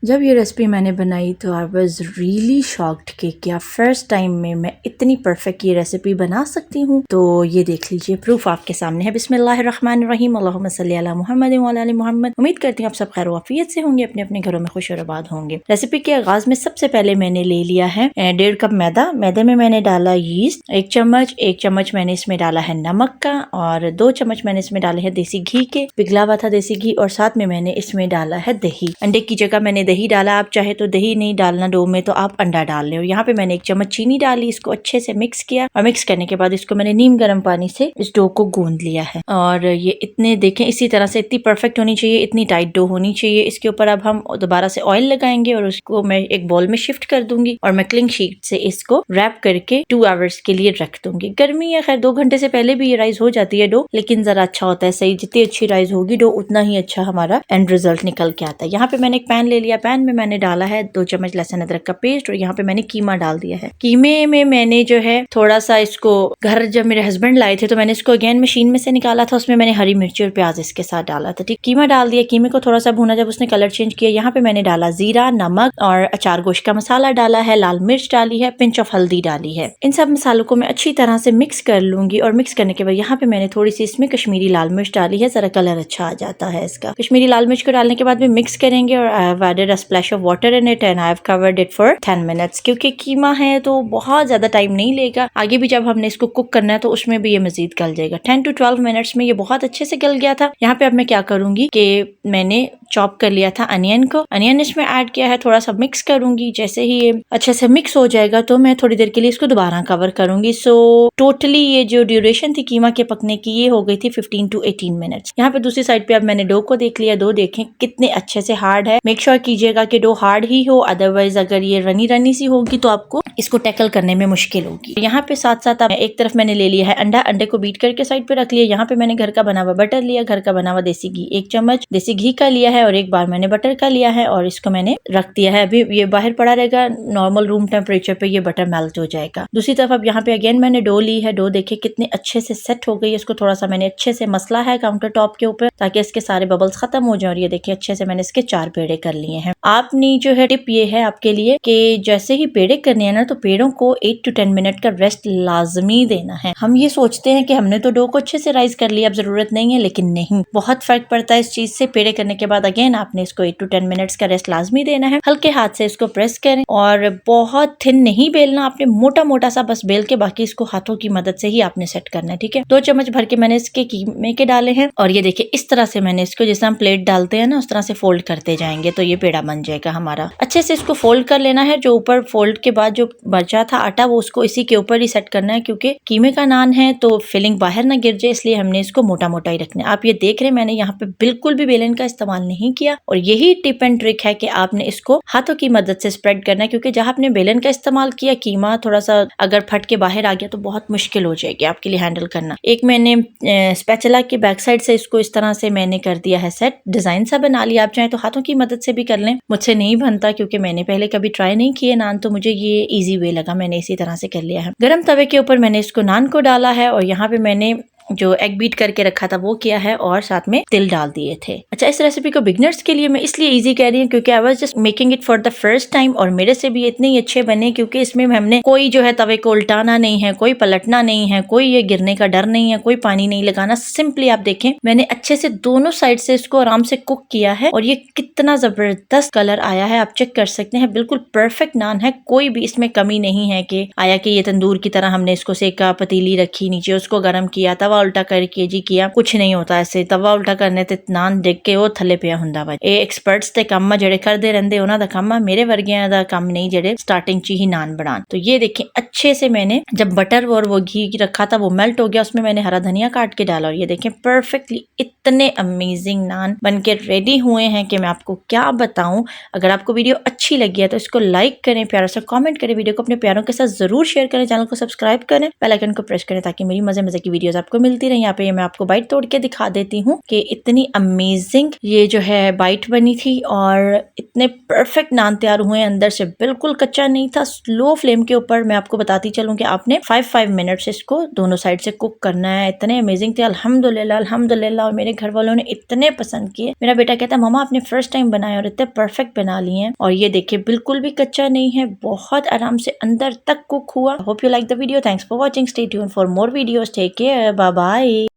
जब ये रेसिपी मैंने बनाई तो आई वॉज रियली शॉक्ड कि क्या फर्स्ट टाइम में मैं इतनी परफेक्ट ये रेसिपी बना सकती हूँ। तो ये देख लीजिए, प्रूफ आपके सामने है। बिस्मिल्लाहिर्रहमानिर्रहीम, अल्लाहुम्मा सल्ली अला मुहम्मद व अला आलि मुहम्मद। उम्मीद करती हूँ आप सब खैर वाफियत से होंगे, अपने अपने घरों में खुश और आबाद होंगे। रेसिपी के आगाज में सबसे पहले मैंने ले लिया है 1.5 कप मैदा। मैदे में मैंने डाला यीस्ट 1 चम्मच, 1 चम्मच मैंने इसमें डाला है नमक का और 2 चम्मच मैंने इसमें डाले हैं देसी घी के, पिघला हुआ था देसी घी। और साथ में मैंने इसमें डाला है दही। अंडे की जगह मैंने दही डाला, आप चाहे तो दही नहीं डालना डो में तो आप अंडा डाल लें। और यहाँ पे मैंने 1 चम्मच चीनी डाली, इसको अच्छे से मिक्स किया और मिक्स करने के बाद इसको मैंने नीम गर्म पानी से इस डो को गूंद लिया है। और ये इतने देखें इसी तरह से इतनी परफेक्ट होनी चाहिए, इतनी टाइट डो होनी चाहिए। इसके ऊपर अब हम दोबारा से ऑयल लगाएंगे और उसको मैं एक बॉल में शिफ्ट कर दूंगी और मैं क्लिंग शीट से इसको रैप करके 2 आवर्स के लिए रख दूंगी। गर्मी है खैर 2 घंटे से पहले भी ये राइस हो जाती है डो, लेकिन जरा अच्छा होता है सही। जितनी अच्छी राइस होगी डो उतना ही अच्छा हमारा एंड रिजल्ट निकल के आता है। यहाँ पे मैंने एक पैन ले लिया, पैन में मैंने डाला है 2 चम्मच लहसुन अदरक का पेस्ट और यहाँ पे मैंने कीमा डाल दिया है। कीमे में मैंने जो है थोड़ा सा इसको घर जब मेरे हस्बैंड लाए थे तो मैंने इसको अगेन मशीन में से निकाला था, उसमें मैंने हरी मिर्ची और प्याज इसके साथ डाला था। ठीक, कीमा डाल दिया, कीमे को थोड़ा सा भूना, जब उसने कलर चेंज किया यहाँ पे मैंने डाला जीरा, नमक और अचार गोश्त का मसाला डाला है, लाल मिर्च डाली है, पिंच ऑफ हल्दी डाली है। इन सब मसालों को मैं अच्छी तरह से मिक्स कर लूंगी और मिक्स करने के बाद यहाँ पे मैंने थोड़ी सी इसमें कश्मीरी लाल मिर्च डाली है, जरा कलर अच्छा आ जाता है इसका। कश्मीरी लाल मिर्च को डालने के बाद भी मिक्स करेंगे और I have added a splash of water in it and I have covered it for 10 minutes. क्योंकि कीमा है तो बहुत ज्यादा टाइम नहीं लेगा, आगे भी जब हमने इसको कुक करना है तो उसमें भी ये मजीद गल जाएगा। 10 to 12 मिनट्स में ये बहुत अच्छे से गल गया था। यहाँ पे अब मैं क्या करूंगी कि मैंने चॉप कर लिया था अनियन को, अनियन इसमें ऐड किया है, थोड़ा सा मिक्स करूंगी। जैसे ही ये अच्छे से मिक्स हो जाएगा तो मैं थोड़ी देर के लिए इसको दोबारा कवर करूंगी। सो टोटली ये जो ड्यूरेशन थी कीमा के पकने की ये हो गई थी 15 to 18 मिनट्स। यहाँ पे दूसरी साइड पे अब मैंने डो को देख लिया, डो देखें कितने अच्छे से हार्ड है। मेक श्योर कीजिएगा कि डो हार्ड ही हो, अदरवाइज अगर ये रनी रनी सी होगी तो आपको इसको टैकल करने में मुश्किल होगी। यहाँ पे साथ साथ एक तरफ मैंने ले लिया है अंडा, अंडे को बीट करके साइड पे रख लिया। यहाँ पे मैंने घर का बना हुआ बटर लिया, घर का बना हुआ देसी घी 1 चम्मच देसी घी का लिया है और 1 बार मैंने बटर का लिया है और इसको मैंने रख दिया है। अभी ये बाहर पड़ा रहेगा, नॉर्मल रूम टेम्परेचर पे ये बटर मेल्ट हो जाएगा। दूसरी तरफ अब यहाँ पे अगेन मैंने डो ली है, डो देखे कितने अच्छे से सेट हो गई है। इसको थोड़ा सा मैंने अच्छे से मसला है काउंटर टॉप के ऊपर ताकि इसके सारे बबल्स खत्म हो जाए। और ये देखिए अच्छे से मैंने इसके 4 पेड़े कर लिए हैं। आपने जो है टिप ये है आपके लिए कि जैसे ही पेड़े करने हैं ना तो पेड़ों को 8 to 10 मिनट का रेस्ट लाजमी देना है। हम ये सोचते हैं कि हमने तो डो को अच्छे से राइस कर लिया अब जरूरत नहीं है, लेकिन नहीं, बहुत फर्क पड़ता है इस चीज से। पेड़े करने के बाद अगेन आपने इसको 8 to 10 मिनट्स का रेस्ट लाजमी देना है। हल्के हाथ से इसको प्रेस करें और बहुत थिन नहीं बेलना, आपने मोटा मोटा सा बस बेल के बाकी इसको हाथों की मदद से ही आपने सेट करना है। ठीक है, 2 चम्मच भर के मैंने इसके कीमे के डाले हैं और ये देखिए इस तरह से मैंने इसको जैसे हम प्लेट डालते हैं ना उस तरह से फोल्ड करते जाएंगे तो ये पेड़ा बन जाएगा हमारा। अच्छे से इसको फोल्ड कर लेना है। जो ऊपर फोल्ड के बाद जो बचा था आटा वो उसको इसी के ऊपर ही सेट करना है, क्योंकि कीमे का नान है तो फिलिंग बाहर ना गिर जाए, इसलिए हमने इसको मोटा मोटा ही रखना है। आप ये देख रहे हैं मैंने यहाँ पे बिल्कुल भी बेलन का इस्तेमाल नहीं किया और यही टिप एंड ट्रिक है कि आपने इसको हाथों की मदद से स्प्रेड करना है, क्योंकि जहां आपने बेलन का इस्तेमाल किया कीमा थोड़ा सा अगर फट के बाहर आ गया तो बहुत मुश्किल हो जाएगी आपके लिए हैंडल करना। एक मैंने स्पैचुला की बैक साइड से इसको इस तरह से मैंने कर दिया है सेट, डिजाइन सा बना लिया। आप चाहे तो हाथों की मदद से भी कर लें, मुझसे नहीं बनता क्योंकि मैंने पहले कभी ट्राई नहीं किए नान, तो मुझे ये इजी वे लगा, मैंने इसी तरह से कर लिया है। गरम तवे के ऊपर मैंने इसको नान को डाला है और यहाँ पे मैंने जो एग बीट करके रखा था वो किया है और साथ में तिल डाल दिए थे। अच्छा, इस रेसिपी को बिगनर्स के लिए मैं इसलिए इजी कह रही हूँ क्योंकि I was just making it for the first time और मेरे से भी इतने ही अच्छे बने क्योंकि इसमें हमने कोई जो है तवे को उल्टाना नहीं है, कोई पलटना नहीं है, कोई ये गिरने का डर नहीं है, कोई पानी नहीं लगाना। सिंपली आप देखें मैंने अच्छे से दोनों साइड से इसको आराम से कुक किया है और ये कितना जबरदस्त कलर आया है आप चेक कर सकते हैं। बिल्कुल परफेक्ट नान है, कोई भी इसमें कमी नहीं है कि आया कि ये तंदूर की तरह हमने इसको सेका, पतीली रखी नीचे उसको गर्म किया, तवा उल्टा करके किया, कुछ नहीं होता ऐसे। तवा उल्टा करने ते नान देख के वो थले पिया हुंदा वा। ਇਹ एक्सपर्ट्स ते ਕੰਮ ਜਿਹੜੇ ਕਰਦੇ ਰਹਿੰਦੇ ਉਹਨਾਂ ਦਾ ਕੰਮ ਆ, ਮੇਰੇ ਵਰਗਿਆਂ ਦਾ ਕੰਮ नहीं ਜਿਹੜੇ स्टार्टिंग ची ही नान बनान। तो ये देखें अच्छे से मैंने जब बटर और वो घी रखा था वो मेल्ट हो गया, उसमें मैंने हरा धनिया काट के डाला और ये देखें परफेक्टली इतने अमेजिंग नान बनके रेडी हुए हैं कि मैं आपको क्या बताऊं। अगर आपको वीडियो अच्छी लगी है तो इसको लाइक करें, प्यारा सा कमेंट करें, वीडियो को अपने प्यारों के साथ जरूर शेयर करें, चैनल को सब्सक्राइब करें, बेल आइकन को प्रेस करें ताकि मेरी मजे मजे की वीडियोस आपको मिलती रही। यहाँ पे मैं आपको बाइट तोड़ के दिखा देती हूँ कि इतनी अमेजिंग ये जो है बाइट बनी थी और इतने परफेक्ट नान तैयार हुए, अंदर से बिल्कुल कच्चा नहीं था। स्लो फ्लेम के ऊपर मैं आपको बताती चलूँ कि आपने 5 मिनट्स इसको दोनों साइड से कुक करना है। इतने अमेजिंग थे, अल्हम्दुलिल्लाह अल्हम्दुलिल्लाह। और मेरे घर वालों ने इतने पसंद किए। मेरा बेटा कहता है मम्मा आपने फर्स्ट टाइम बनाए और इतने परफेक्ट बना लिए हैं। और ये देखिए बिल्कुल भी कच्चा नहीं है, बहुत आराम से अंदर तक कुक हुआ। Hope you like the video. Thanks for watching. Stay tuned for more videos. Take care. Bye bye.